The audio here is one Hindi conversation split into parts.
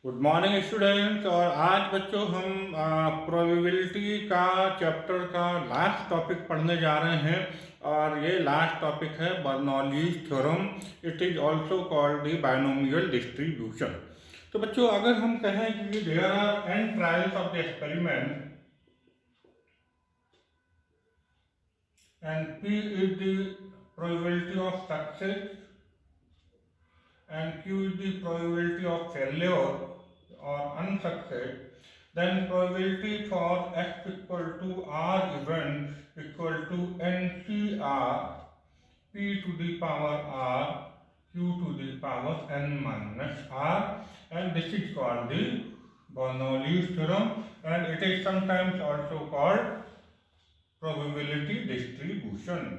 Good morning students. और आज बच्चों हम प्रोबेबिलिटी का चैप्टर का लास्ट टॉपिक पढ़ने जा रहे हैं और ये लास्ट टॉपिक है Bernoulli's theorem. It is also called the binomial distribution. तो बच्चों अगर हम कहें कि there are n trials of the experiment and P is the probability of success and Q is the probability of failure or unsuccess, then probability for x equal to r event equal to NCR P to the power r Q to the power n minus r, and this is called the Bernoulli's theorem, and it is sometimes also called probability distribution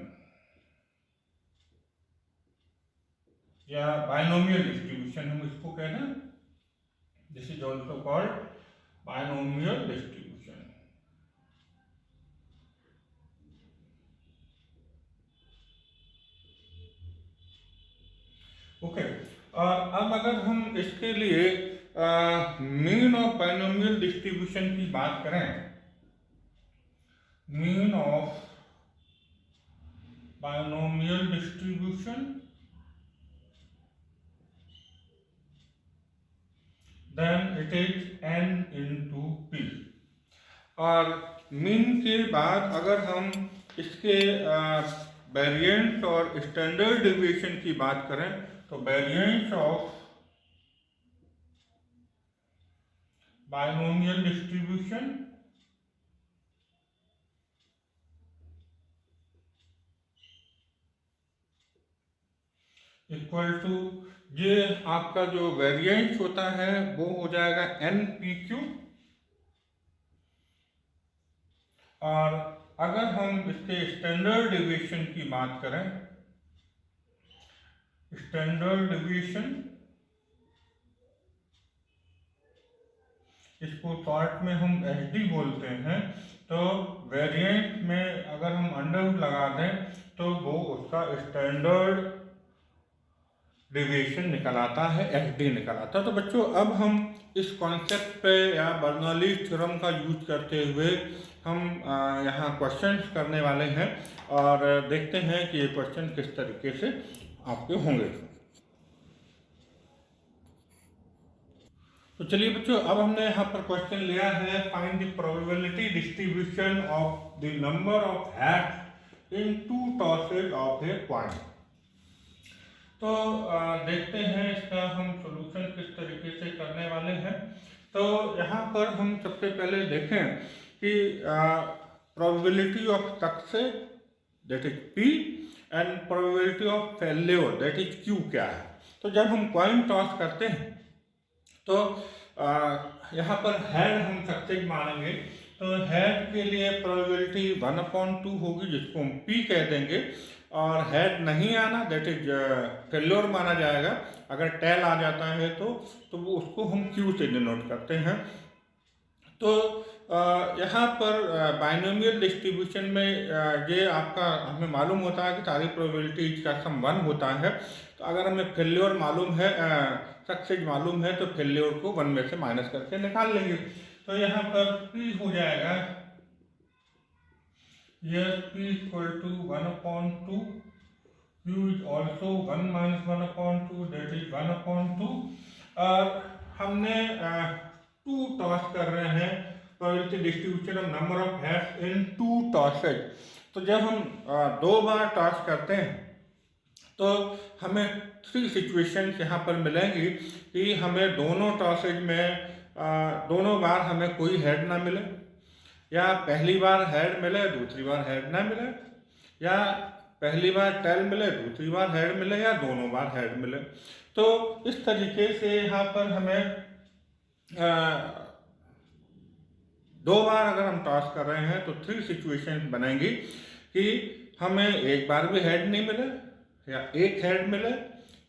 या बायनोमियल डिस्ट्रीब्यूशन हम इसको कहते हैं। This is also called binomial distribution. Okay, और अब अगर हम इसके लिए मीन ऑफ बायनोमियल डिस्ट्रीब्यूशन की बात करें, mean of binomial distribution, then it is n into p। और मीन के बाद अगर हम इसके वेरिएंस और स्टैंडर्ड डेविएशन की बात करें तो variance of binomial distribution equal to, ये आपका जो वेरिएंस होता है वो हो जाएगा NPQ। और अगर हम इसके स्टैंडर्ड डेविएशन की बात करें, स्टैंडर्ड डेविएशन इसको शॉर्ट में हम SD बोलते हैं, तो वेरिएंट में अगर हम अंडर लगा दें तो वो उसका स्टैंडर्ड डेविएशन निकल आता है, SD निकल आता है। तो बच्चों अब हम इस कॉन्सेप्ट पे या बर्नौलीज थ्योरम का यूज करते हुए हम यहाँ क्वेश्चंस करने वाले हैं और देखते हैं कि ये क्वेश्चन किस तरीके से आपके होंगे। तो चलिए बच्चों, अब हमने यहाँ पर क्वेश्चन लिया है, find the probability distribution of the number of heads in two tosses of a coin. तो देखते हैं इसका हम सॉल्यूशन किस तरीके से करने वाले हैं। तो यहाँ पर हम सबसे पहले देखें कि probability of success that is P and probability of failure that is Q क्या है। तो जब हम कॉइन टॉस करते हैं तो यहाँ पर हेड हम सक्सेस मानेंगे, तो हेड के लिए प्रोबेबिलिटी 1/2 होगी जिसको हम P कह देंगे, और हेड नहीं आना दैट इज फेल्योर माना जाएगा। अगर टेल आ जाता है तो वो उसको हम Q से डिनोट करते हैं। तो यहाँ पर बाइनोमियल डिस्ट्रीब्यूशन में ये आपका हमें मालूम होता है कि सारी प्रोबेबिलिटीज का सम 1 होता है। तो अगर हमें फेल्योर मालूम है, सक्सेस मालूम है, तो फेल्योर को 1 में से माइनस करके निकाल लेंगे। तो यहाँ पर P हो जाएगा, yes, P equal to 1/2, Q is also 1 minus 1/2, that is 1/2। और हमने 2 टॉस कर रहे हैं, probability distribution of number of heads in 2 tosses. तो जब हम 2 बार टॉस करते हैं तो हमें 3 सिचुएशंस यहाँ पर मिलेंगी कि हमें दोनों टॉसेज में दोनों बार हमें कोई हेड ना मिले, या पहली बार हेड मिले दूसरी बार हेड ना मिले, या पहली बार टेल मिले दूसरी बार हेड मिले, या दोनों बार हेड मिले। तो इस तरीके से यहाँ पर हमें 2 बार अगर हम टॉस कर रहे हैं तो 3 सिचुएशन बनेंगी कि हमें एक बार भी हेड नहीं मिले, या एक हेड मिले,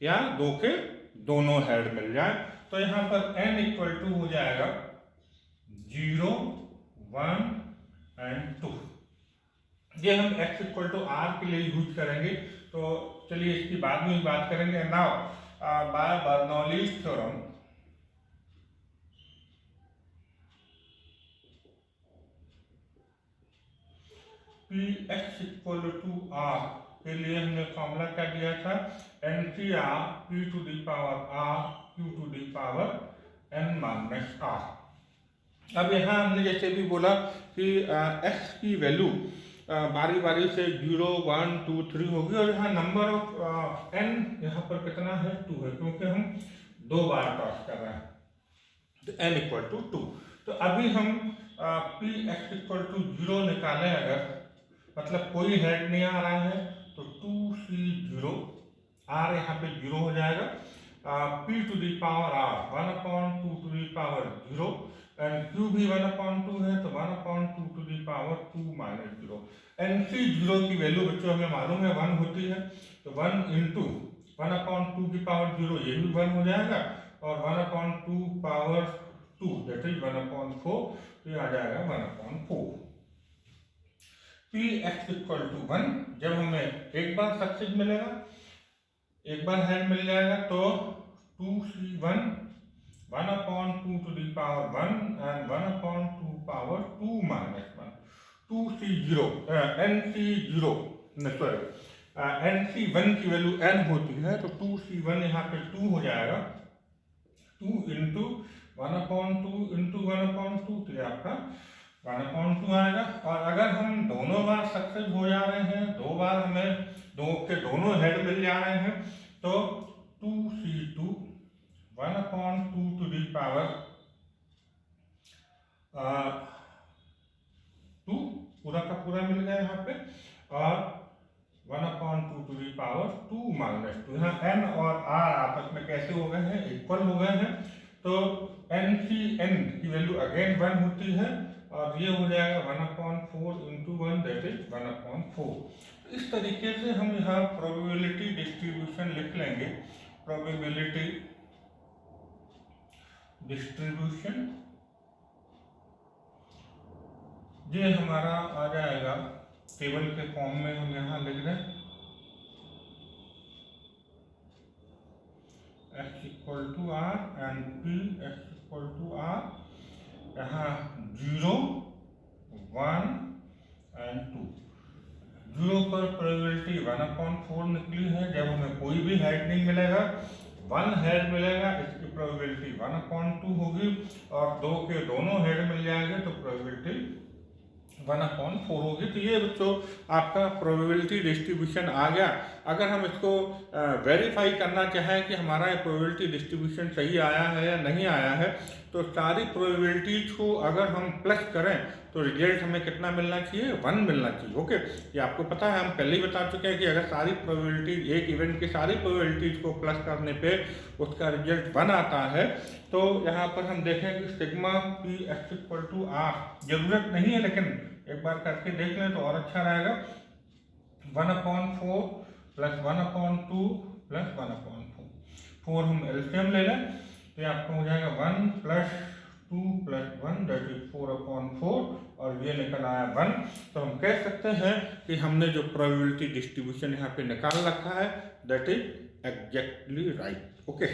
या 2 के दोनों हेड मिल जाए। तो यहाँ पर n इक्वल टू हो जाएगा 0, 1 एंड 2। ये हम x इक्वल टू r के लिए यूज करेंगे, तो चलिए इसकी बाद में बात करेंगे। Now by Bernoulli's theorem, P X equal to R के लिए हमने फॉर्मूला क्या दिया था, N C R P to the power R Q to the power N minus R. अब यहाँ हमने जैसे भी बोला कि एक्स की वैल्यू बारी बारी से 0, 1, 2, 3 होगी और यहाँ नंबर ऑफ एन यहाँ पर कितना है, 2 है, क्योंकि हम 2 बार टॉस कर रहे हैं, तो एन इक्वल टू 2। तो अभी हम पी एक्स इक्वल टू 0 निकालें अगर, मतलब कोई हेड नहीं आ रहा है, तो 2c0 आर यहाँ पे 0 हो जाएगा, p to the power R 1/2 to the power 0 and q भी 1/2 है, तो 1/2 to the power 2 minus 0। N C 0 की वैल्यू बच्चों हमें मालूम है 1 होती है, तो 1 इंटू 1/2 की पावर 0 ये भी 1 हो जाएगा, और 1/2 पावर 2 दैट इज 1/4, तो ये आ जाएगा 1/4। पी एक्स इक्वल टू 1, जब हमें एक बार सक्सेस मिलेगा, एक बार हेड मिल जाएगा, तो 2c1 1/2 to the power 1 and 1/2 power 2 minus 1, 2c0 nc0 sorry nc1 की वैल्यू n होती है, तो 2c1 यहाँ पे 2 हो जाएगा, 2 इंटू 1/2 इंटू 1/2, तो ये आपका 1/2 आएगा। और अगर हम दोनों बार सक्सेस हो जा रहे हैं, 2 बार हमें दोनों हेड मिल जा रहे हैं, तो 2c2 1/2 टू दी पावर 2 पूरा का पूरा मिल गया यहाँ पे, और 1/2 टू दी पावर 2 माइनस 2। यहाँ n और r आपस में कैसे हो गए हैं, इक्वल हो गए हैं, तो n की वैल्यू अगेन 1 होती है, और ये हो जाएगा 1/4 इंटू 1 दैट इज 1/4। इस तरीके से हम यहाँ प्रोबेबिलिटी डिस्ट्रीब्यूशन लिख लेंगे, प्रोबेबिलिटी डिस्ट्रीब्यूशन ये हमारा आ जाएगा टेबल के फॉर्म में, हम यहाँ लिख दें x equal to R and P X equal to R, यहाँ 0, 1 एंड 2। 0 पर प्रोबेबिलिटी 1/4 निकली है, जब हमें कोई भी हेड नहीं मिलेगा, 1 हेड मिलेगा, इसकी प्रोबेबिलिटी 1/2 होगी, और 2 के दोनों हेड मिल जाएंगे तो प्रोबेबिलिटी 1/4 होगी। तो ये बच्चों आपका प्रोबेबिलिटी डिस्ट्रीब्यूशन आ गया। अगर हम इसको वेरीफाई करना चाहें कि हमारा ये प्रोबेबिलिटी डिस्ट्रीब्यूशन सही आया है या नहीं आया है, तो सारी प्रोबेबिलिटीज को अगर हम प्लस करें तो रिजल्ट हमें कितना मिलना चाहिए, 1 मिलना चाहिए। ओके, ये आपको पता है, हम पहले ही बता चुके हैं कि अगर सारी प्रोबेबिलिटीज, एक इवेंट की सारी प्रोबेबिलिटीज को प्लस करने पे उसका रिजल्ट 1 आता है, तो यहाँ पर हम देखें कि sigma P X equal to R, जरूरत नहीं है लेकिन एक बार करके देख लें तो और अच्छा रहेगा, 1/4 प्लस 1/2 प्लस 1/4, 4 हम एलसीएम ले लें, तो आपको हो जाएगा 1 प्लस 2 प्लस 1 दैट इज 4/4, और ये निकल आया 1। तो हम कह सकते हैं कि हमने जो प्रोबेबिलिटी डिस्ट्रीब्यूशन यहाँ पे निकाल रखा है that is exactly right. Okay,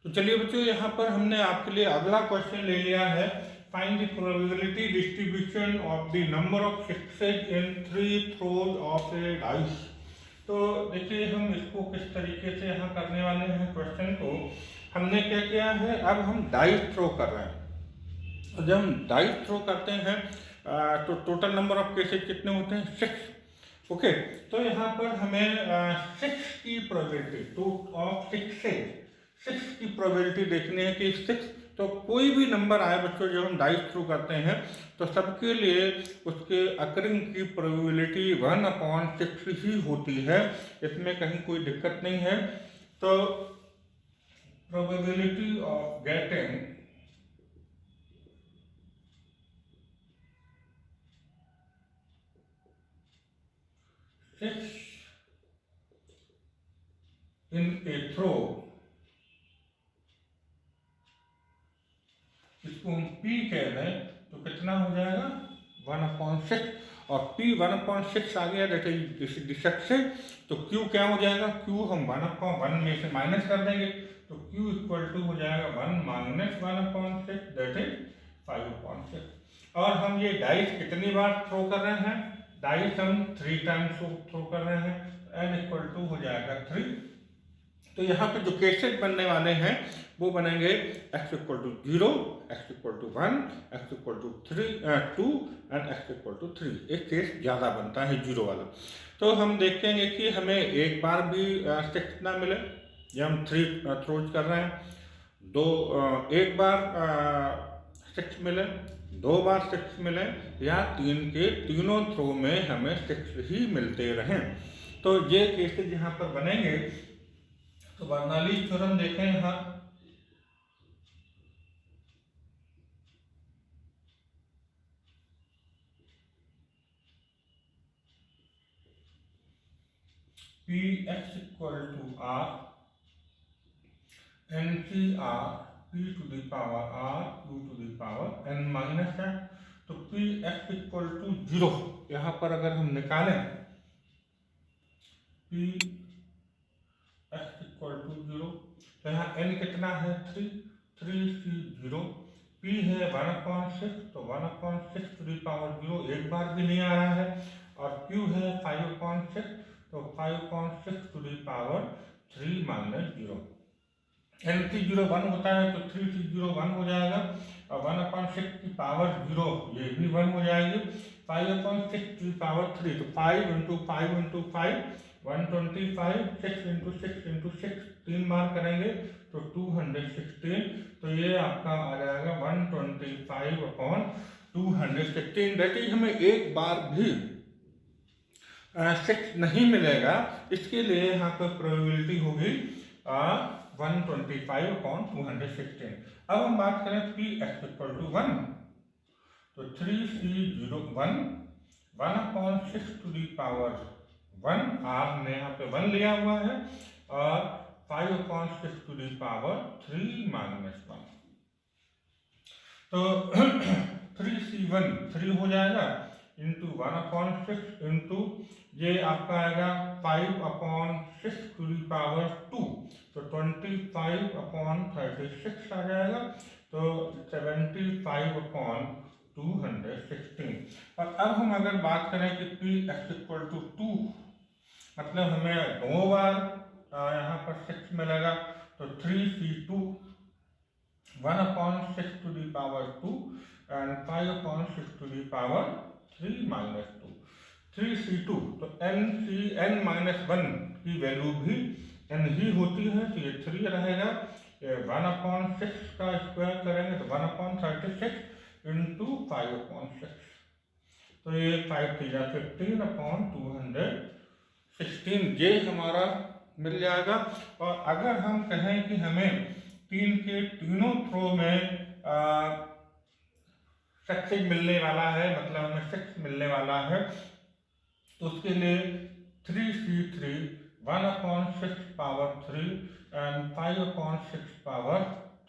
तो चलिए बच्चों, यहाँ पर हमने आपके लिए अगला क्वेश्चन ले लिया है, find the probability distribution of the number of success in 3 throws of A dice. तो देखिए हम इसको किस तरीके से यहाँ करने वाले हैं क्वेश्चन को। हमने क्या किया है, अब हम डाइस थ्रो कर रहे हैं। जब हम डाइस थ्रो करते हैं तो टोटल नंबर ऑफ केसेस कितने होते हैं, 6। ओके, तो यहाँ पर हमें 6 की प्रोबेबिलिटी, टू ऑफ 6 की प्रोबेबिलिटी देखनी है कि 6, तो कोई भी नंबर आए बच्चों जब हम डाइस थ्रू करते हैं तो सबके लिए उसके अकरिंग की प्रोबेबिलिटी 1/6 ही होती है, इसमें कहीं कोई दिक्कत नहीं है। तो probability of getting in a throw, इसको हम P कह दें तो कितना हो जाएगा 1/6, और P 1/6 आ गया दैट इज सक्सेस। तो Q क्या हो जाएगा, Q हम 1/1 में से माइनस कर देंगे, तो Q इक्वल टू हो जाएगा 1 माइनस 1/6 दैट इज 5/6। और हम ये डाइस कितनी बार थ्रो कर रहे हैं? डाइस हम 3 टाइम्स थ्रो कर रहे हैं। n इक्वल टू हो जाएगा 3। तो यहाँ पे जो केसेस बनने वाले हैं वो बनेंगे x equal to 0, x equal to 1, x equal to 2 and x equal to 3। एक केस ज़्यादा बनता है 0 वाला। तो हम देखेंगे कि हमें एक बार भी 6 ना मिले, ये हम 3 थ्रोज कर रहे हैं। एक बार 6 मिले, 2 बार 6 मिले, या 3 के तीनों थ्रो में हमें 6 ही मिलते रहें। तो ये केसेस यहाँ पर बनेंगे। तो बर्नौलीज थ्योरम देखें यहाँ, P X equal to R N C R P to the power R Q to the power N minus है। तो पी एक्स इक्वल टू 0 यहाँ पर अगर हम निकालें, पी एक्स इक्वल टू 0, तो यहाँ n कितना है? 3, 3c0। p है 1/6, तो 1/6 टू द पावर 0 एक बार भी नहीं आ रहा है। और q है 5/6, तो 5/6 to the power 3 minus 0। n/0 1 होता है, तो 3c0 1 हो जाएगा, और 1/6 की पावर 0 ये भी 1 हो जाएगी। 5/6 टू द पावर 3, तो 5 इंटू 5 इंटू 5 125, 6 इंटू 6 इंटू 6 3 बार करेंगे तो 216। तो ये आपका आ जाएगा 125/216। दैट इज हमें एक बार भी 6 नहीं मिलेगा। इसके लिए यहाँ पर प्रोबेबिलिटी होगी 125/216। अब हम बात करें पी एक्स इक्वल टू 1, तो 3c0 1, 1/6 टू द पावर 1, आपने यहाँ पे 1 लिया हुआ है, और 5/6 टू द पावर 3 माइनस 1। तो 3c1 3 हो जाएगा, इंटू 1/6 इंटू ये आपका आएगा 5/6 टू द पावर 2, तो 25/36 आ जाएगा, तो 75/216। और अब हम अगर बात करें कि पी एक्स इक्वल टू 2, मतलब हमें 2 बार यहाँ पर 6 मिलेगा, तो 3c2 1/6 to the power 2 and 5/6 to the power 3 minus 2। 3c2, तो n माइनस 1 की वैल्यू भी n ही होती है, तो ये 3 रहेगा। 1/6 का स्क्वायर करेंगे तो 1/36 इंटू 5/6, तो ये 5 3 15/216 ये हमारा मिल जाएगा। और अगर हम कहें कि हमें 3 के तीनों थ्रो में सक्सेस मिलने वाला है, मतलब हमें 6 मिलने वाला है, तो उसके लिए 3c3 1/6 power 3 and 5/6 power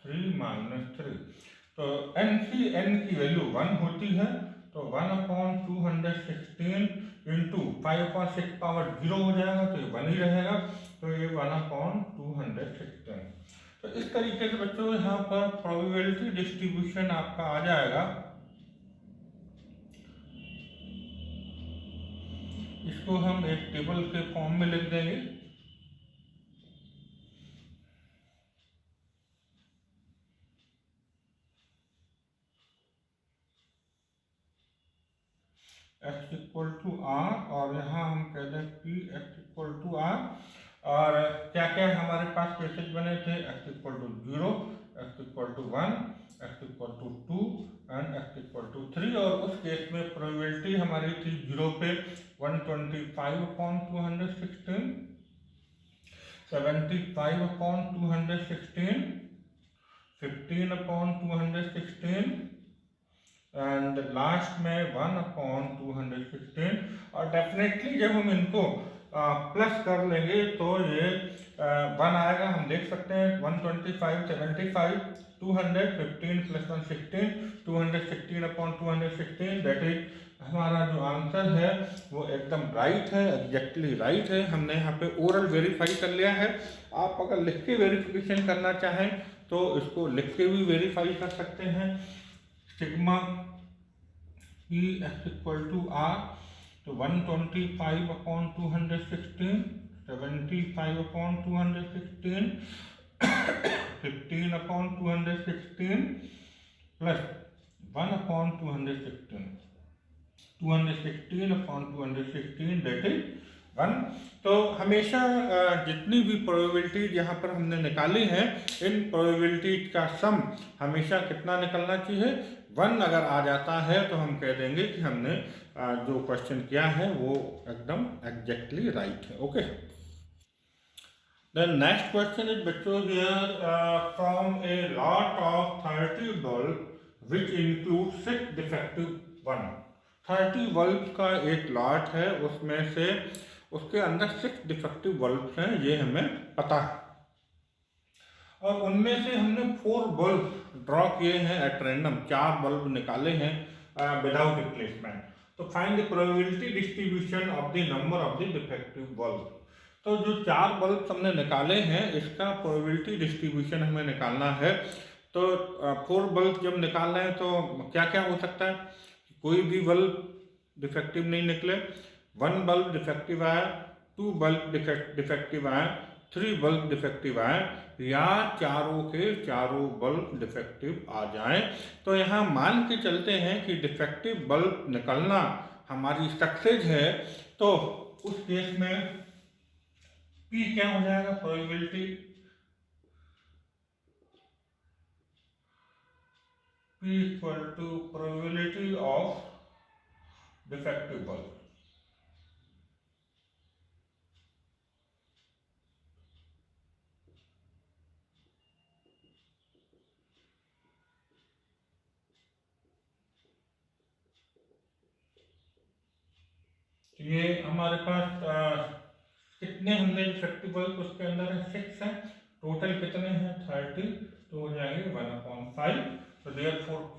3 minus 3। तो n की वैल्यू 1 होती है, तो 1/216 इंटू 5/6 पावर 0 हो जाएगा, तो ये 1 ही रहेगा, तो ये 1/216। तो इस तरीके से बच्चों यहाँ पर प्रोबेबिलिटी डिस्ट्रीब्यूशन आपका आ जाएगा। इसको हम एक टेबल के फॉर्म में लिख देंगे। x इक्वल टू आर, और यहाँ हम कहते हैं P X equal to R. और क्या क्या हमारे पास केसेस बने थे? x equal to 0, x equal to 1, x equal to 2 and x equal to 3। और उस केस में प्रोबेबिलिटी हमारी थी 0 पे 125/216, 75/216, 15/216 एंड लास्ट में 1/216। और डेफिनेटली जब हम इनको प्लस कर लेंगे तो ये 1 आएगा। हम देख सकते हैं 125 75 215 प्लस 116 216/216। दैट इज हमारा जो आंसर है वो एकदम राइट है, एग्जैक्टली राइट है। हमने यहाँ पे ओरल वेरीफाई कर लिया है। आप अगर लिख के वेरिफिकेशन करना चाहें तो इसको लिख के भी वेरीफाई कर सकते हैं। Sigma P X equal to R, तो 125 upon 216, 75 upon 216, 15 upon 216 plus 1 upon 216, 216 upon 216 that is 1। तो हमेशा जितनी भी प्रोबेबिलिटीज यहाँ पर हमने निकाली हैं, इन प्रोबेबिलिटीज का सम हमेशा कितना निकलना चाहिए, 1 अगर आ जाता है तो हम कह देंगे कि हमने जो क्वेश्चन किया है वो एकदम एग्जैक्टली राइट है। Okay, the next question is बच्चों here from a lot of 30 bulb which include 6 defective one. 30 bulb का एक लॉट है, उसमें से उसके अंदर 6 डिफेक्टिव बल्ब हैं, ये हमें पता है, और उनमें से हमने 4 बल्ब ड्रॉ किए हैं एट रैंडम, 4 बल्ब निकाले हैं विदाउट रिप्लेसमेंट। तो find the probability distribution of the number of the defective bulb. तो जो 4 बल्ब हमने निकाले हैं, इसका प्रोबेबिलिटी डिस्ट्रीब्यूशन हमें निकालना है। तो 4 बल्ब जब निकाल रहे हैं तो क्या क्या हो सकता है, कोई भी बल्ब डिफेक्टिव नहीं निकले, 1 बल्ब डिफेक्टिव आया, 2 बल्ब डिफेक्टिव आया, 3 बल्ब डिफेक्टिव आए, या चारों के चारों बल्ब डिफेक्टिव आ जाएं। तो यहाँ मान के चलते हैं कि डिफेक्टिव बल्ब निकलना हमारी सक्सेस है, तो उस केस में P क्या हो जाएगा, probability P equal to probability of defective bulb. ये हमारे पास कितने हमने डिफेक्टिव बल्ब उसके अंदर है, 6 है, टोटल कितने हैं 30, तो हो जाएंगे 1/5। तो देयरफॉर Q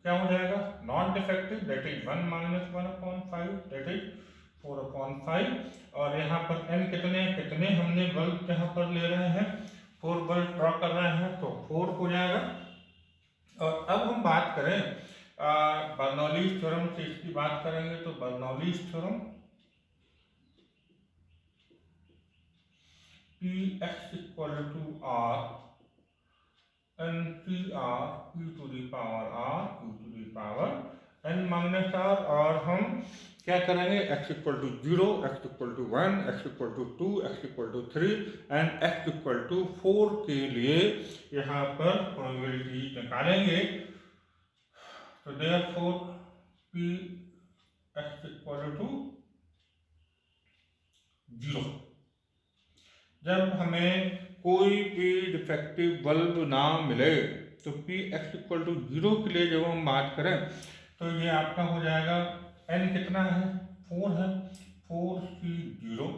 क्या हो जाएगा, non defective that is 1 minus 1/5 that is 4/5। और यहाँ पर n कितने हमने बल्ब यहाँ पर ले रहे हैं, 4 बल्ब ड्रॉ कर रहे हैं, तो 4 हो जाएगा। और अब हम बात करें बर्नौलीज थ्योरम से इसकी बात करेंगे, तो Bernoulli's theorem Px equal to R n P R Q to the power R Q to the power n minus R। और हम क्या करेंगे, x equal to 0, x equal to 1, x equal to 2, x equal to 3 and x equal to 4 के लिए यहाँ पर प्रोबेबिलिटी निकालेंगे। तो therefore P x equal to 0। जब हमें कोई भी डिफेक्टिव बल्ब ना मिले तो P x इक्वल टू 0 के लिए जब हम बात करें तो ये आपका हो जाएगा, n कितना है, 4 है, 4C0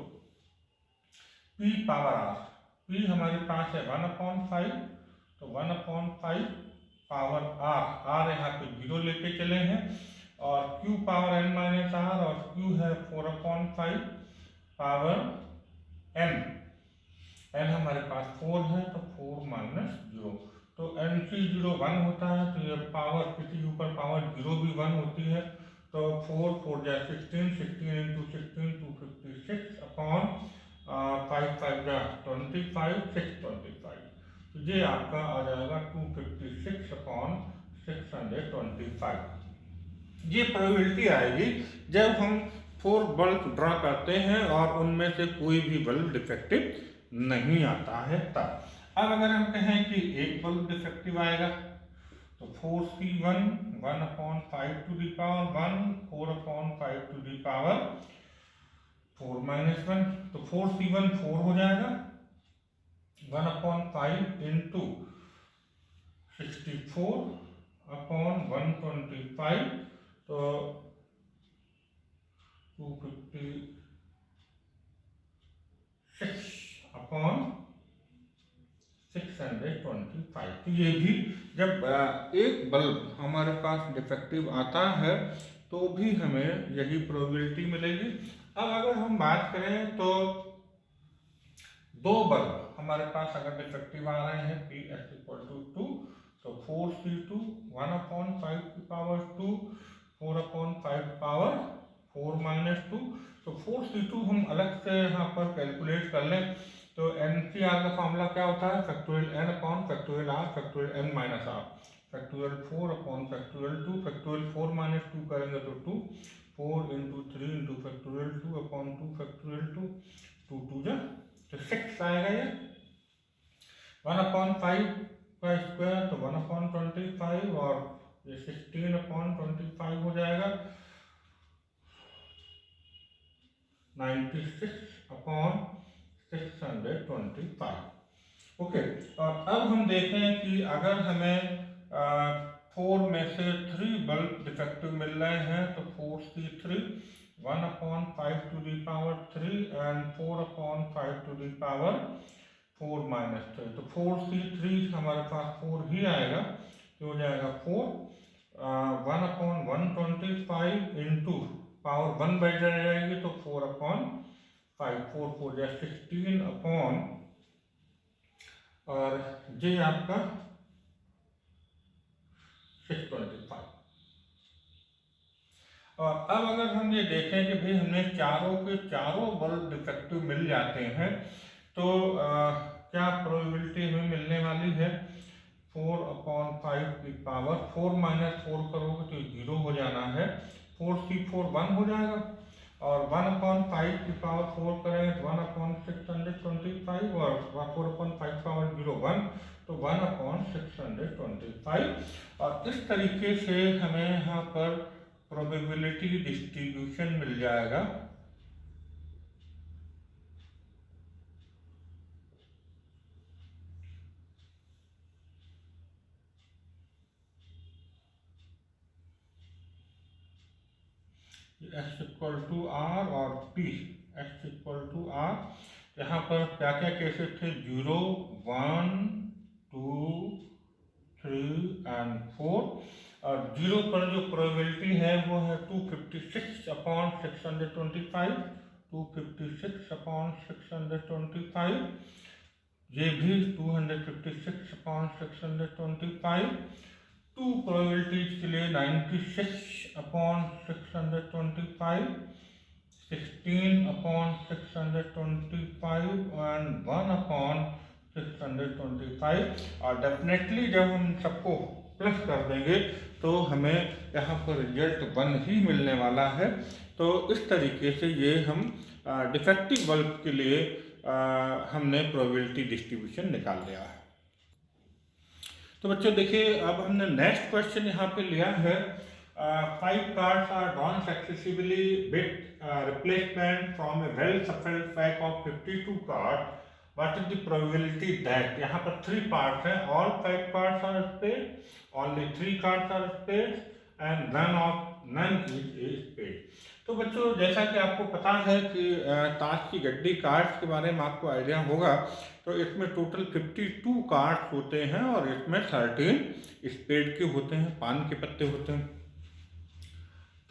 P power R। P हमारे पास है 1/5, तो 1/5 पावर R, R यहाँ पे 0 लेके चले हैं, और Q power n minus R, और Q है 4/5 पावर n। n हमारे पास 4 है, तो 4 माइनस 0, तो n/0 1 होता है, तो ये पावर किसी ऊपर पावर 0 भी 1 होती है, तो 4 4 जा 16, 16 इंटू 16 256 अपॉन 5 5 जा 25 625, तो ये आपका आ जाएगा 256 अपॉन 625। ये प्रोबेबिलिटी आएगी जब हम 4 बल्ब ड्रॉ करते हैं और उनमें से कोई भी बल्ब डिफेक्टिव नहीं आता है तब। अब अगर हम कहें कि एक बल्ब डिफेक्टिव आएगा, तो 4C1 1/5 to the power 1, 4/5 to the power 4 minus 1, तो 4C1 4 हो जाएगा, 1/5 इंटू 64 अपॉन 125, तो 256 अपॉन 625। तो ये भी जब एक बल्ब हमारे पास डिफेक्टिव आता है तो भी हमें यही प्रोबेबिलिटी मिलेगी। अब अगर हम बात करें तो 2 बल्ब हमारे पास अगर डिफेक्टिव आ रहे हैं P x इक्वल टू 2, तो 4C2 1/5 की पावर 2, 4/5 की पावर 4 माइनस 2। तो 4c2 हम अलग से यहाँ पर कैलकुलेट कर लें तो NCR का फॉर्मूला क्या होता है, factorial n upon factorial r factorial n minus r, factorial 4 upon factorial 2, factorial 4 minus 2 करेंगे तो 2, 4 into 3 into factorial 2 upon 2 factorial 2, 2 2 जा तो 6 आएगा ये। 1/5 का स्क्वायर तो 1/25 और ये 16/25 हो जाएगा 96/625। ओके, और अब हम देखें कि अगर हमें 4 में से 3 बल्ब डिफेक्टिव मिल रहे हैं तो 4c3 1/5 to the power 3 and 4/5 to the power 4 minus 3। तो 4c3 हमारे पास 4 ही आएगा तो हो जाएगा 4 1/125 इंटू पावर 1 बढ़ जाएगी तो 4/5, 4 4 या 16 अपॉन और ये आपका 625। और अब अगर हम ये देखें कि भाई हमने चारों के चारों बल्ब डिफेक्टिव मिल जाते हैं तो क्या प्रोबेबिलिटी हमें मिलने वाली है, 4/5 की पावर 4 माइनस 4 करोगे तो 0 हो जाना है, 4c4 1 हो जाएगा और 1/5 की पावर 4 करेंगे तो 1/625 और 4/5 पावर 0 1 तो 1/625। और इस तरीके से हमें यहाँ पर प्रोबेबिलिटी डिस्ट्रीब्यूशन मिल जाएगा। x इक्वल टू आर और p, x equal to R, यहाँ पर क्या क्या केसेस थे, 0 1 2 3 एंड 4 और 0 पर जो प्रोबेबिलिटी है वो है 256/625, 256/625, ये भी 256/625, 2 प्रोबेबिलिटीज के लिए 96/625, 16/625 एंड 1/625। और डेफिनेटली जब हम सबको प्लस कर देंगे तो हमें यहाँ पर रिजल्ट 1 ही मिलने वाला है। तो इस तरीके से ये हम डिफेक्टिव बल्ब के लिए हमने प्रोबेबिलिटी डिस्ट्रीब्यूशन निकाल लिया है। तो बच्चों देखिए अब हमने नेक्स्ट क्वेश्चन यहाँ पे लिया है, 5 cards are drawn successively with replacement from a well shuffled pack of 52 cards. What is the probability that, यहाँ पर 3 parts हैं, all 5 cards are spade, only 3 cards are spade and none is spade। तो बच्चों जैसा कि आपको पता है कि ताश की गड्डी कार्ड्स के बारे में आपको आइडिया होगा, तो इसमें टोटल 52 कार्ड्स होते हैं और इसमें 13 स्पेड के होते हैं, पान के पत्ते होते हैं,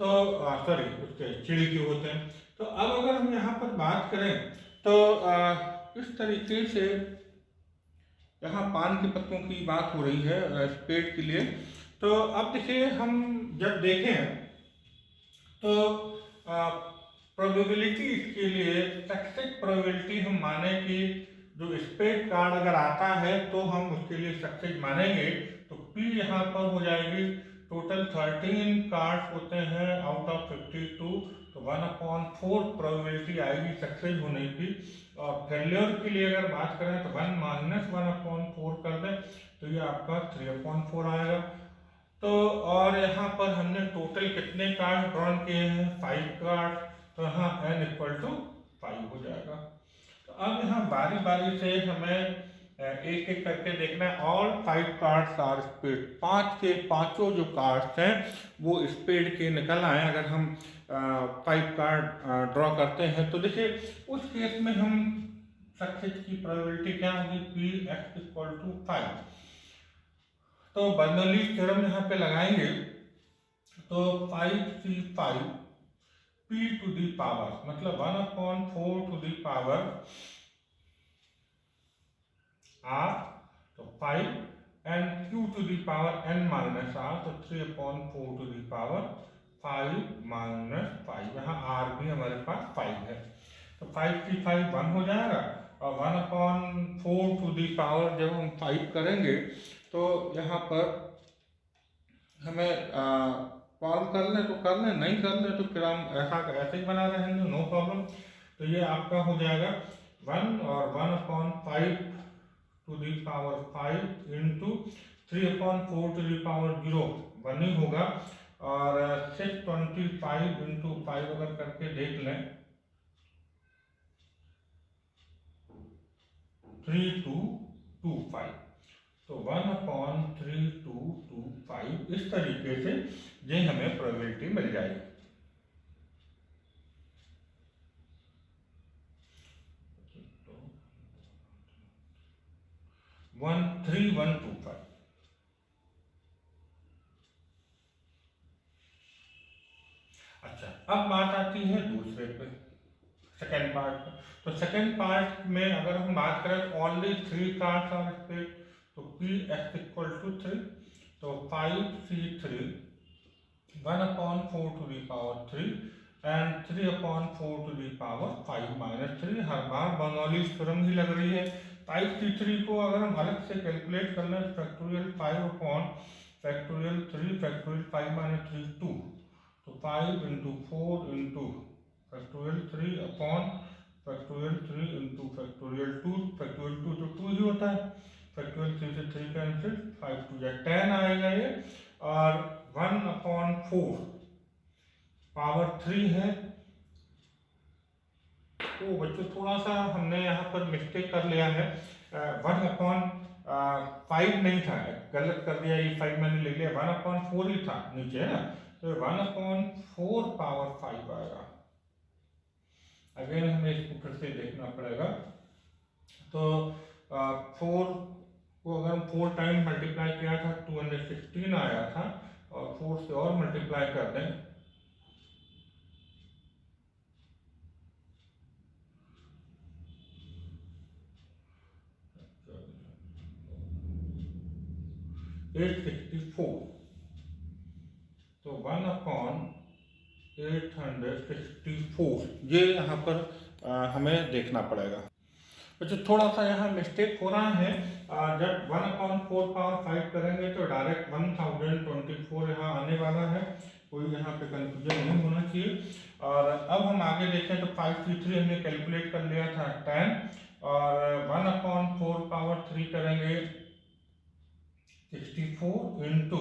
तो सॉरी उसके चिड़ी के होते हैं। तो अब अगर हम यहाँ पर बात करें तो इस तरीके से यहाँ पान के पत्तों की बात हो रही है स्पेड के लिए। तो अब देखिए हम जब देखें तो प्रोबेबिलिटी इसके लिए सक्सेस प्रोबेबिलिटी हम माने कि जो स्पेड कार्ड अगर आता है तो हम उसके लिए सक्सेस मानेंगे, तो P यहाँ पर हो जाएगी, टोटल 13 कार्ड्स होते हैं आउट ऑफ 52, तो 1/4 प्रोबेबिलिटी आएगी सक्सेस होने की। और फेल्योर के लिए अगर बात करें तो 1 माइनस 1/4 कर दें तो ये आपका 3/4 आएगा। तो और यहाँ पर हमने टोटल कितने कार्ड ड्रॉन किए हैं, 5 कार्ड, तो यहाँ n इक्वल टू 5 हो जाएगा। तो अब यहाँ बारी बारी से हमें एक एक करके देखना है। ऑल 5 कार्ड्स आर स्पेड, 5 के पांचों जो कार्ड्स हैं वो स्पेड के निकल आए। अगर हम 5 कार्ड ड्रॉ करते हैं तो देखिए उस केस में हम सक्सेस की प्रोबेबिलिटी क्या होगी, P(x = 5)। तो बर्नौलीज थ्योरम यहाँ पे लगाएंगे तो 5c5 p to the power मतलब 1/4 टू दी पावर r, तो 5 एंड q to the power n minus R, तो 3/4 टू दी पावर 5 माइनस 5, यहाँ r भी हमारे पास 5 है, तो 5 की 5 1 हो जाएगा, और 1/4 टू दी पावर जब हम 5 करेंगे तो यहाँ पर हमें सॉल्व कर लें तो कर लें, नहीं कर लें तो फिर हम ऐसे ही बना रहेंगे, नो प्रॉब्लम। तो ये आपका हो जाएगा 1 और 1/5 to the power 5 into 3/4 to the power 0 1 ही होगा, और 625 इंटू 5 अगर करके देख लें 3225, तो 1/3225 इस तरीके से ये हमें प्रोबेबिलिटी मिल जाएगी। 13125। अच्छा, अब बात आती है दूसरे पे, सेकेंड पार्ट पे। तो सेकेंड पार्ट में अगर हम बात करें ओनली 3 कार्ड्स आर स्प्लिट, तो Px इक्वल टू 3, तो 5C3 1/4 to the power 3 and 3/4 to the power 5 minus 3। हर बार बर्नौली थ्योरम ही लग रही है। 5C3 को अगर हम अलग से कैलकुलेट कर लें, फैक्टोरियल 5/फैक्टोरियल 3 फैक्टोरियल 5 माइनस 3 2, तो 5 into 4 into factorial 3 upon factorial 3 into factorial 2, factorial 2 तो 2 ही होता है, फैक्टोरियल 3 से 3 कैंसिल, 5 2 या 10 आएगा ये, और 1/4 पावर 3 है। तो बच्चों थोड़ा सा हमने यहाँ पर मिस्टेक कर लिया है, 1/5 नहीं था, गलत कर दिया, ये 5 मैंने लिख लिया, 1/4 ही था नीचे, है ना, तो 1/4 पावर 5 आएगा। अगेन हमें इसको फिर से देखना पड़ेगा, तो 4 को अगर हम 4 टाइम मल्टीप्लाई किया था 216 आया था, और 4 से और मल्टीप्लाई कर दें तो 864, तो 1/864 ये यहाँ पर हमें देखना पड़ेगा। बच्चों थोड़ा सा यहाँ मिस्टेक हो रहा है, जब 1/4 पावर 5 करेंगे तो डायरेक्ट 1024 यहाँ आने वाला है, कोई यहाँ पे कंफ्यूजन नहीं होना चाहिए। और अब हम आगे देखें तो 5C3 हमने कैलकुलेट कर लिया था 10, और 1/4 पावर 3 करेंगे 64 इंटू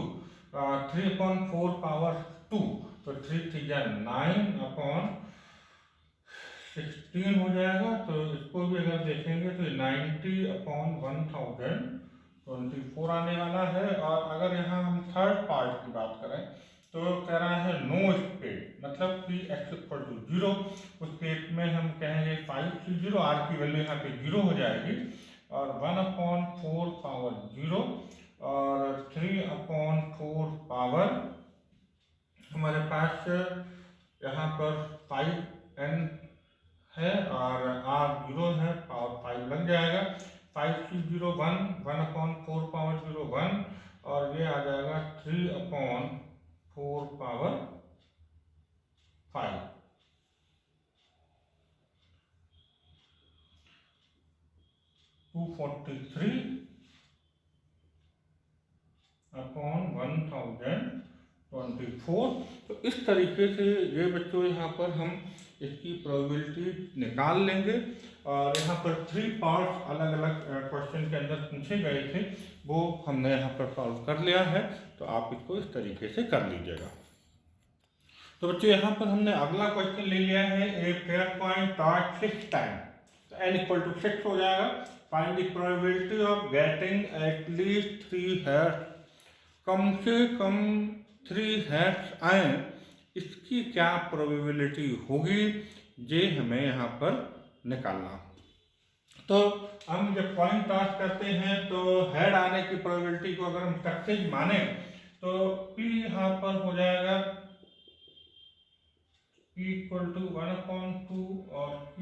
3/4 पावर 2, तो 3 3 9/16 हो जाएगा। तो इसको भी अगर देखेंगे तो 90/1024 आने वाला है। और अगर यहाँ हम थर्ड पार्ट की बात करें तो कह रहा है नो स्पेड, मतलब कि x इक्वल टू 0, उस केस में हम कहेंगे 5C0, r की वैल्यू यहाँ पे 0 हो जाएगी, और 1/4 पावर 0 और 3/4 पावर हमारे पास यहाँ पर 5n है, और r 0 है, पावर 5 लग जाएगा, 5C0 1, 1/4 पावर 0 1, और ये आ जाएगा 3/4 पावर 5, 243 अपॉन 1024। तो इस तरीके से ये बच्चों यहाँ पर हम इसकी प्रोबेबिलिटी निकाल लेंगे। और यहाँ पर 3 पार्ट्स अलग अलग क्वेश्चन के अंदर पूछे गए थे, वो हमने यहाँ पर सॉल्व कर लिया है, तो आप इसको इस तरीके से कर लीजिएगा। तो बच्चों यहाँ पर हमने अगला क्वेश्चन ले लिया है, a fair point torch 6 time, तो n इक्वल टू 6 हो जाएगा। Find the probability of getting at least 3 heads, कम से कम 3 हेड्स आए, इसकी क्या प्रोबेबिलिटी होगी, ये हमें यहाँ पर निकालना। तो हम जब पॉइंट टॉस करते हैं तो हेड आने की प्रोबेबिलिटी को अगर हम सक्सेस माने तो P यहाँ पर हो जाएगा P इक्वल टू 1/2 और Q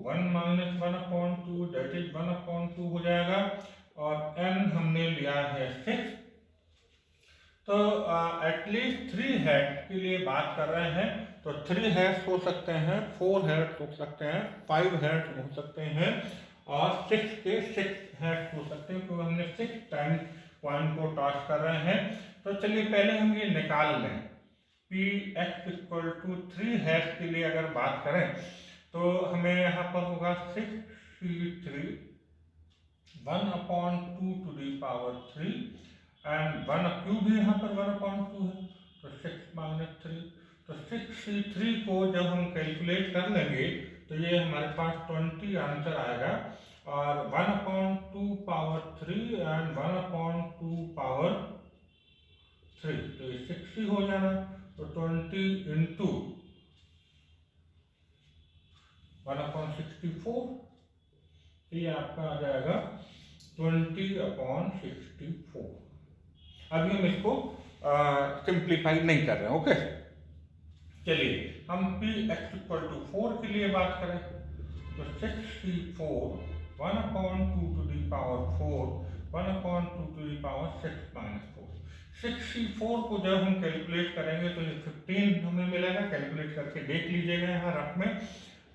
1 माइनस 1/2, दैट इज 1/2 हो जाएगा। और N हमने लिया है 6, तो एटलीस्ट 3 हेड के लिए बात कर रहे हैं, तो 3 हेड्स हो सकते हैं, 4 हेड्स हो सकते हैं, 5 हेड्स हो सकते हैं और 6 के 6 हेड्स हो सकते हैं, क्योंकि हमने 6 टाइम पॉइंट को टॉस कर रहे हैं। तो चलिए पहले हम ये निकाल लें। P X equal to 3 heads के लिए अगर बात करें तो हमें यहाँ पर होगा 6c3 1/2 to the power 3 and 1 cube भी यहाँ पर 1/2 है, तो 6 माइनस 3। तो 6c3 को जब हम कैलकुलेट कर लेंगे तो ये हमारे पास 20 आंसर आएगा, और 1/2 पावर 3 एंड 1/2 पावर 3, तो ये 60 हो जाना। तो 20 इंटू 1/64, ये आपका आ जाएगा 20/64। अभी हम इसको सिंप्लीफाई नहीं कर रहे हैं, ओके। चलिए हम पी एक्स इक्वल टू 4 के लिए बात करें तो 64 1/2 to the power 4 1/2 to the power 6 minus 4। 64 को जब हम कैलकुलेट करेंगे तो ये 15 हमें मिलेगा, कैलकुलेट करके देख लीजिएगा यहाँ रफ में,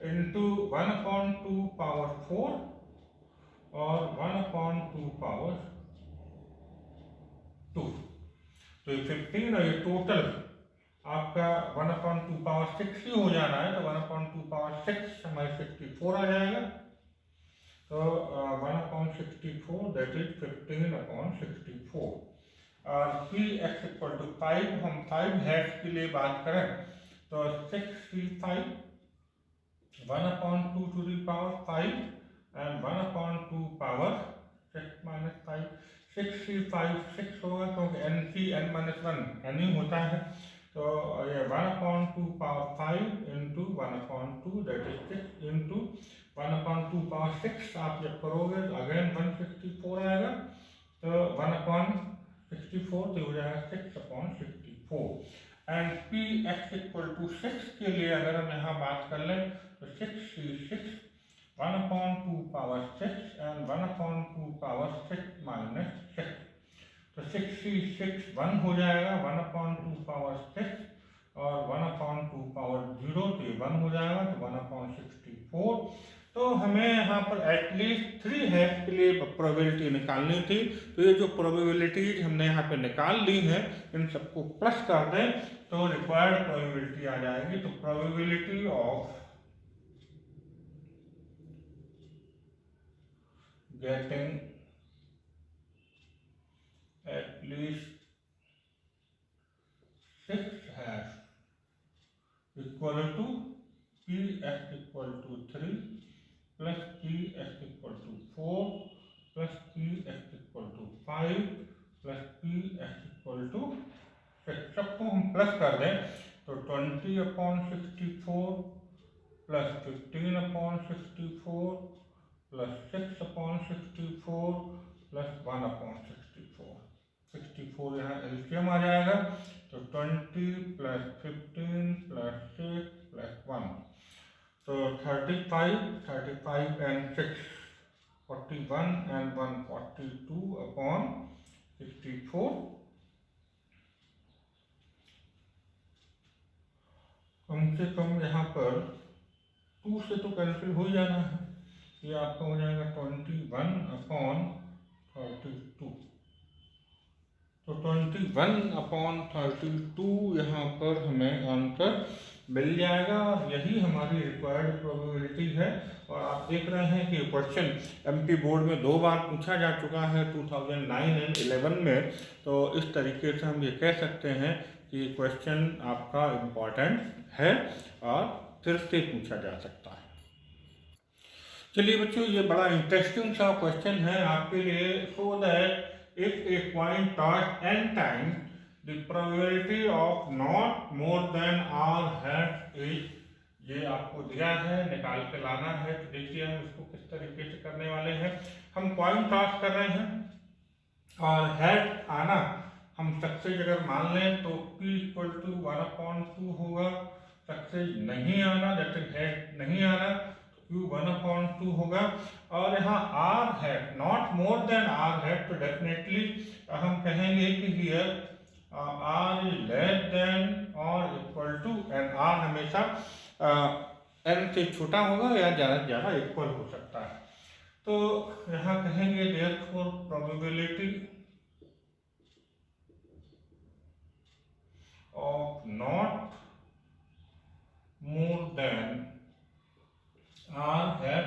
इंटू 1/2 पावर 4 और 1/2 पावर 2, तो ये 15 और ये टोटल आपका 1/2 पावर 6 ही हो जाना है, तो 1/2 पावर 6 हमारे 64 आ जाएगा। तो 1/64 दैट इज 15/64। और पी एक्स इक्वल टू 5, हम 5 हेड्स के लिए बात करें तो 6c5 1/2 to the power 5 and 1/2 power 6 minus 5। 6c5 6 होगा क्योंकि n-1 n ही होता है, तो ये 1/2 power 5 into 1/2 that is 6 into 1/2 power 6 आप जब करोगे तो अगेन 164 आएगा, तो 1/64 तो हो जाएगा 6/64। And P X equal to 6 के लिए अगर हम यहाँ बात कर लें तो 6c6 1/2 power 6 and 1/2 power 6 minus 6, तो 6c6 1 हो जाएगा, 1/2 पावर 6 और 1/2 पावर 0, तो ये 1 हो जाएगा, तो 1/64। तो हमें यहाँ पर एटलीस्ट 3 हेड्स के लिए प्रोबेबिलिटी निकालनी थी, तो ये जो प्रोबेबिलिटीज हमने यहाँ पे निकाल ली हैं इन सबको प्लस कर दें तो रिक्वायर्ड प्रोबेबिलिटी आ जाएगी। तो probability of getting at least 6 hash equal to px equal to 3 plus px equal to 4 plus px equal to 5 plus px equal to 6। सबको हम प्लस कर दें तो 20/64 प्लस 15/64 प्लस 6/64 प्लस 1/64, 64 यहाँ एलसीएम आ जाएगा, तो 20 प्लस 15 प्लस 6 प्लस 1, तो 35 एंड 6 41 एंड 1 42/64। कम से कम यहाँ पर 2 से तो कैंसिल हो ही जाना है, ये आपका हो जाएगा 21/32, तो 21/32 यहाँ पर हमें आंसर मिल जाएगा, और यही हमारी रिक्वायर्ड प्रोबेबिलिटी है। और आप देख रहे हैं कि क्वेश्चन एमपी बोर्ड में 2 बार पूछा जा चुका है 2009 एंड 11 में, तो इस तरीके से हम ये कह सकते हैं कि क्वेश्चन आपका इम्पॉर्टेंट है और फिर से पूछा जा सकता है। चलिए बच्चों, ये बड़ा इंटरेस्टिंग सा क्वेश्चन है आपके लिए। So that if a coin toss n times the probability of not more then r head is, ये आपको दिया है, निकाल के लाना है। तो देखिए हम इसको किस तरीके से करने वाले हैं। हम कॉइन टॉस कर रहे हैं और हेड आना हम सक्सेस अगर मान लें तो p इक्वल टू 1/2 होगा, सक्सेस नहीं आना दैट इज हेड नहीं आना Q 1/2 होगा, और यहाँ R है नॉट मोर देन R है, तो डेफिनेटली हम कहेंगे कि here R is less than और इक्वल टू एन, आर हमेशा एन से छोटा होगा या ज़्यादा से ज़्यादा इक्वल हो सकता है। तो यहाँ कहेंगे therefore probability of not more than R है,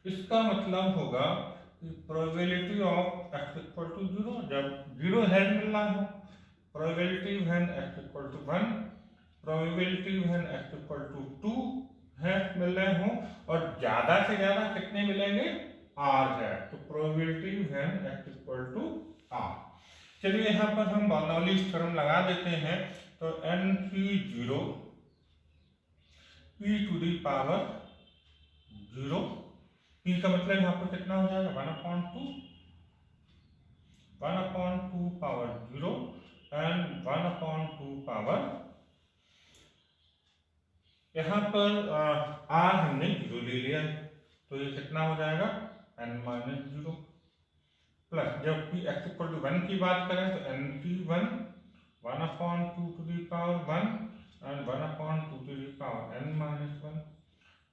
इसका मतलब होगा कि probability of X equal to 0, जब 0 है मिल रहा हो, probability when X equal to 1, probability when X equal to 2 है मिल रहे हो, और ज़्यादा से ज़्यादा कितने मिलेंगे, आर है, तो probability when X equal to R. चलिए यहाँ पर हम बर्नौलीज थ्योरम लगा देते हैं, तो NP0 p to the power 0, p का मतलब यहाँ पर कितना हो जाएगा 1/2 पावर 0 एंड 1/2 पावर, यहाँ पर r हमने 0 ले लिया है, तो ये कितना हो जाएगा n-0 प्लस, जब p x इक्वल टू 1 की बात करें तो NP1 1/2 to the power 1 and 1/2 to the power n-1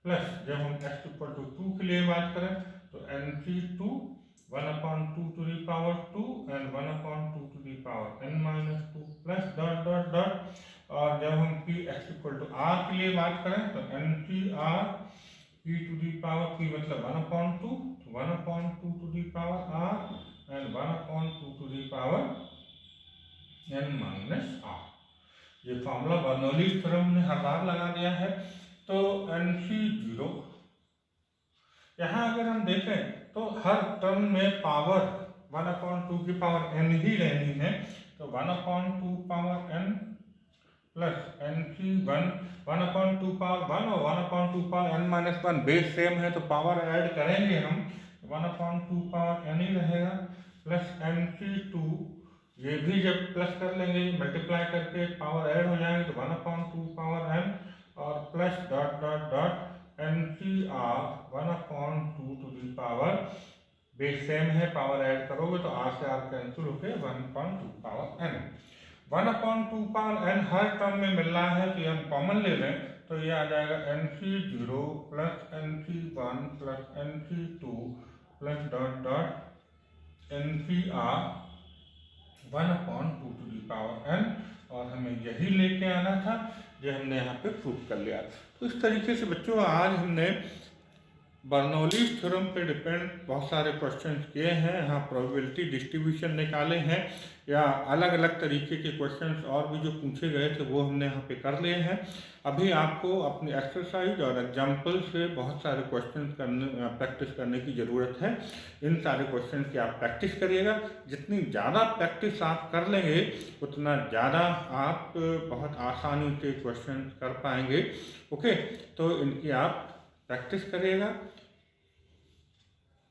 plus, जब हम x इक्वल टू 2 के लिए बात करें तो NP2 1/2 to the power 2 and 1/2 to the power n-2 plus dot dot dot, और जब हम p x equal to r के लिए बात करें तो NPr p to the power, p मतलब 1/2 to the power r and 1/2 to the power n-r। ये फॉर्मूला बर्नौलीज थ्योरम ने हर बार लगा दिया है। तो NP0, यहाँ अगर हम देखें तो हर टर्म में पावर 1/2 की पावर n ही रहनी है, तो 1/2 power n plus NP1 1/2 power 1 और 1/2 पावर n-1 बेस सेम है, तो पावर ऐड करेंगे हम 1/2 पावर n ही रहेगा, प्लस NP2, ये भी जब प्लस कर लेंगे मल्टीप्लाई करके पावर ऐड हो जाएंगे तो 1/2 पावर n और plus dot dot dot NPr 1/2 to the power, base same है, पावर ऐड करोगे तो r से r कैंसिल होके 1/2 पावर n, 1/2 पावर n हर टर्म में मिल रहा है, तो हम कॉमन ले लें तो ये आ जाएगा NP0 plus NP1 plus NP2 plus dot dot NPr 1/2 to the power n, और हमें यही लेके आना था, जो हमने यहाँ पे प्रूव कर लिया। तो इस तरीके से बच्चों आज हमने बर्नौलीज थ्योरम पे डिपेंड बहुत सारे क्वेश्चंस किए हैं, यहाँ प्रोबेबिलिटी डिस्ट्रीब्यूशन निकाले हैं, या अलग अलग तरीके के क्वेश्चंस और भी जो पूछे गए थे वो हमने यहाँ पे कर लिए हैं। अभी आपको अपनी एक्सरसाइज और एग्जाम्पल से बहुत सारे क्वेश्चंस प्रैक्टिस करने की ज़रूरत है। इन सारे क्वेश्चन की आप प्रैक्टिस करिएगा, जितनी ज़्यादा प्रैक्टिस आप कर लेंगे उतना ज़्यादा आप बहुत आसानी से क्वेश्चन कर पाएंगे। ओके, तो इनकी आप प्रैक्टिस करिएगा,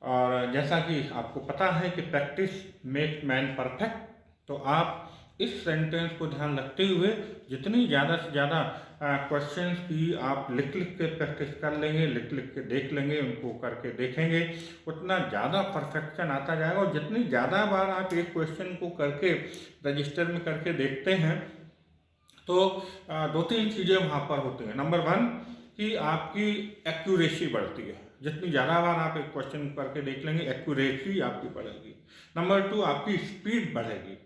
और जैसा कि आपको पता है कि प्रैक्टिस मेक मैन परफेक्ट, तो आप इस सेंटेंस को ध्यान रखते हुए जितनी ज़्यादा से ज़्यादा क्वेश्चंस की आप लिख लिख के प्रैक्टिस कर लेंगे, लिख लिख के देख लेंगे, उनको करके देखेंगे, उतना ज़्यादा परफेक्शन आता जाएगा। और जितनी ज़्यादा बार आप एक क्वेश्चन को करके रजिस्टर में करके देखते हैं तो 2-3 चीज़ें वहाँ पर होती हैं। नंबर 1 कि आपकी एक्यूरेसी बढ़ती है, जितनी ज़्यादा बार आप एक क्वेश्चन करके देख लेंगे एक्यूरेसी आपकी बढ़ेगी। नंबर 2 आपकी स्पीड बढ़ेगी।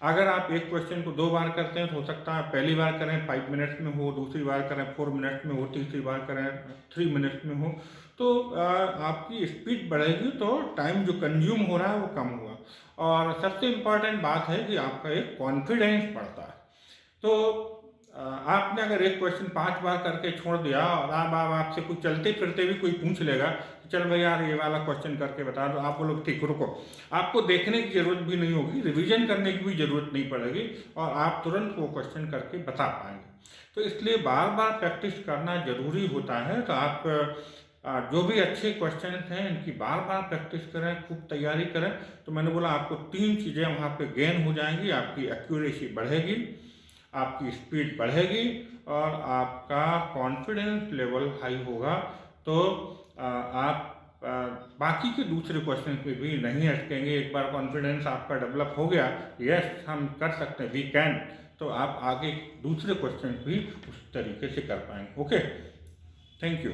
अगर आप एक क्वेश्चन को 2 बार करते हैं तो हो सकता है पहली बार करें 5 मिनट्स में हो, दूसरी बार करें 4 मिनट्स में हो, तीसरी बार करें 3 मिनट्स में हो, तो आपकी स्पीड बढ़ेगी, तो टाइम जो कंज्यूम हो रहा है वो कम होगा। और सबसे इम्पॉर्टेंट बात है कि आपका एक कॉन्फिडेंस बढ़ता है। तो आपने अगर एक क्वेश्चन 5 बार करके छोड़ दिया और अब आपसे कुछ चलते फिरते भी कोई पूछ लेगा, चल भाई यार ये वाला क्वेश्चन करके बता दो, आप बोलो ठीक रुको, आपको देखने की जरूरत भी नहीं होगी, रिवीजन करने की भी जरूरत नहीं पड़ेगी, और आप तुरंत वो क्वेश्चन करके बता पाएंगे। तो इसलिए बार बार प्रैक्टिस करना जरूरी होता है। तो आप जो भी अच्छे क्वेश्चन हैं इनकी बार बार प्रैक्टिस करें, खूब तैयारी करें। तो मैंने बोला आपको 3 चीज़ें वहाँ पे गेन हो जाएंगी, आपकी एक्यूरेसी बढ़ेगी, आपकी स्पीड बढ़ेगी, और आपका कॉन्फिडेंस लेवल हाई होगा। तो आप बाकी के दूसरे क्वेश्चन पे भी नहीं अटकेंगे। एक बार कॉन्फिडेंस आपका डेवलप हो गया, यस हम कर सकते हैं, वी कैन, तो आप आगे दूसरे क्वेश्चन भी उस तरीके से कर पाएंगे। Okay, thank you.